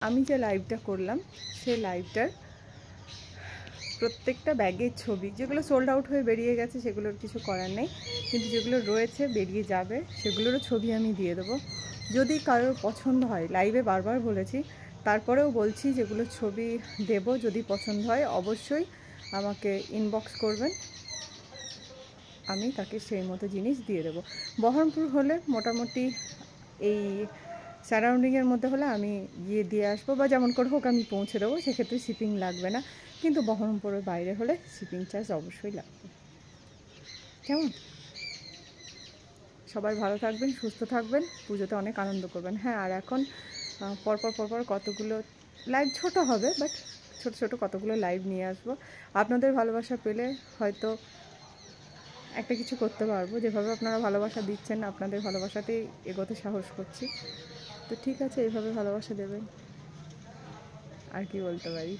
আমি যে লাইভটা করলাম সেই লাইভটার প্রত্যেকটা ব্যাগের ছবি, যেগুলো সোল্ড আউট হয়ে বেরিয়ে গেছে সেগুলোর কিছু করার নেই, কিন্তু যেগুলো রয়েছে বেরিয়ে যাবে সেগুলোরও ছবি আমি দিয়ে দেবো। যদি কারোর পছন্দ হয়, লাইভে বারবার বলেছি, তারপরেও বলছি, যেগুলো ছবি দেব যদি পছন্দ হয় অবশ্যই আমাকে ইনবক্স করবেন, আমি তাকে সেই মতো জিনিস দিয়ে দেবো। বহরমপুর হলে মোটামুটি এই সারাউন্ডিংয়ের মধ্যে হলে আমি গিয়ে দিয়ে আসবো, বা যেমন করে হোক আমি পৌঁছে দেবো, সেক্ষেত্রে শিপিং লাগবে না। কিন্তু বহরমপুরের বাইরে হলে শিপিং চার্জ অবশ্যই লাগবে। কেমন? সবাই ভালো থাকবেন, সুস্থ থাকবেন, পুজোতে অনেক আনন্দ করবেন। হ্যাঁ, আর এখন পরপর কতগুলো লাইভ ছোট হবে, বাট ছোট কতগুলো লাইভ নিয়ে আসবো। আপনাদের ভালোবাসা পেলে হয়তো একটা কিছু করতে পারবো। যেভাবে আপনারা ভালোবাসা দিচ্ছেন, আপনাদের ভালোবাসাতেই এগোতে সাহস করছি। তো ঠিক আছে, এইভাবে ভালোবাসা দেবেন, আর কি বলতে পারি।